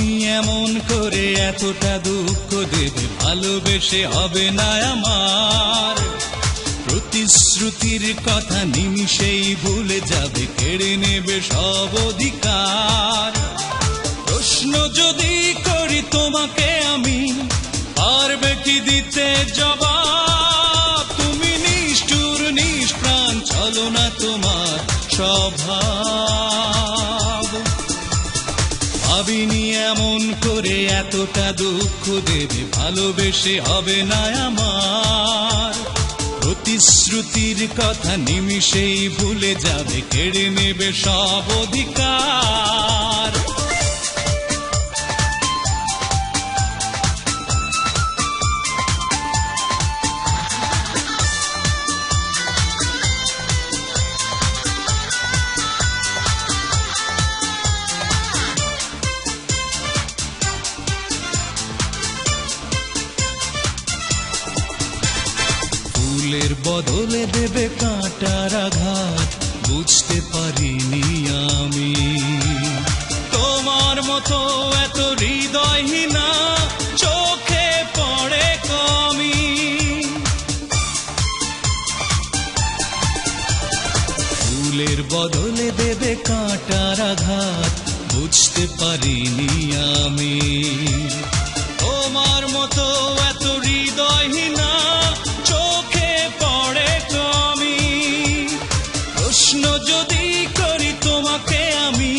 ভাবিনি এমন করে এতটা দুঃখ দেবে, ভালোবেসে হবে না আমার। প্রতিশ্রুতির কথা নিমিষেই ভুলে যাবে, কেড়ে নেবে সব অধিকার। প্রশ্ন যদি করি তোমাকে আমি, পারবে কি দিতে জবাব? তুমি নিষ্ঠুর নিষ্প্রাণ, ছলনা তোমার স্বভাব। ভাবিনি এমন করে এতটা দুঃখ দেবে, ভালোবেসে হবে না আমার। প্রতিশ্রুতির কথা নিমিষেই ভুলে যাবে, কেড়ে নেবে সব অধিকার। ফুলের বদলে দেবে কাঁটার আঘাত, বুঝতে পারিনি আমি তোমার মতো এত হৃদয়হীনা, চোখে পড়ে কমি। ফুলের বদলে দেবে কাঁটার আঘাত, বুঝতে পারিনি আমি তোমার মতো এত হৃদয়হীনা, চোখে পড়ে কমি। প্রশ্ন যদি করি তোমাকে আমি,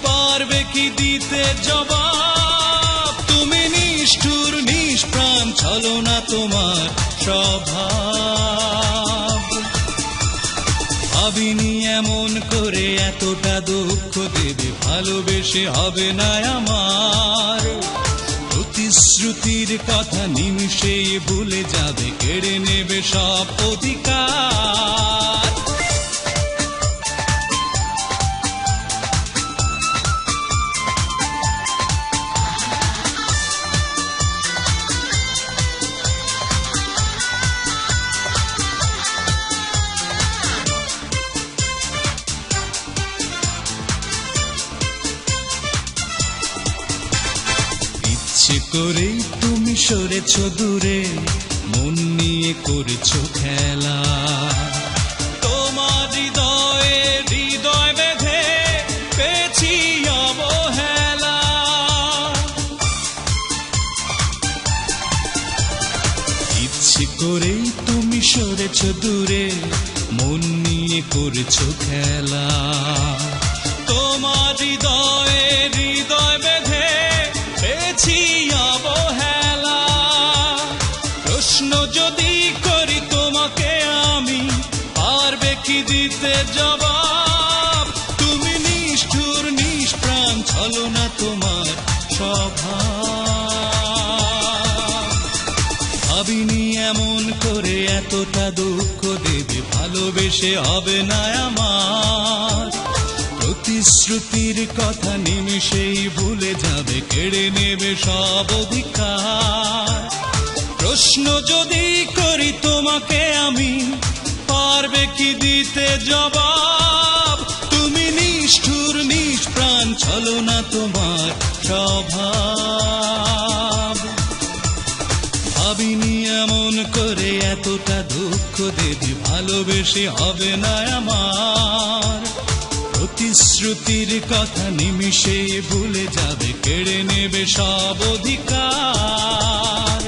পারবে কি দিতে জবাব? তুমি নিষ্ঠুর নিষ্প্রাণ, ছলনা তোমার স্বভাব। ভাবিনি এমন করে এতটা দুঃখ দেবে, ভালোবেসে হবে না আমার। প্রতিশ্রুতির কথা নিমিষেই ভুলে যাবে, কেড়ে নেবে সব অধিকার। ইচ্ছে করেই তুমি সরেছ দূরে, মন নিয়ে করেছ খেলা। তোমার হৃদয়ে হৃদয় বেঁধে পেয়েছি অবহেলা। ইচ্ছে করেই তুমি সরেছ দূরে, মন নিয়ে করেছ খেলা। তোমার হৃদয়ে হৃদয় বেঁধে পেয়েছি অবহেলা। প্রশ্ন যদি করি তোমাকে আমি, পারবে কি দিতে জবাব? তুমি নিষ্ঠুর নিষ্প্রাণ, ছলনা তোমার স্বভাব। ভাবিনি এমন করে এতটা দুঃখ দেবে, ভালোবেসে হবে না আমার। প্রতিশ্রুতির কথা নিমিষেই ভুলে যাবে, কেড়ে নেবে সব অধিকার। প্রশ্ন যদি করি তোমাকে আমি, পারবে কি দিতে জবাব? তুমি নিষ্ঠুর নিষ্প্রাণ, ছলনা তোমার স্বভাব। ভাবিনি এমন করে এতটা দুঃখ দেবে, ভালোবেসে হবে না আমার। প্রতিশ্রুতির কথা নিমিষে ভুলে যাবে, কেড়ে নেবে সব অধিকার।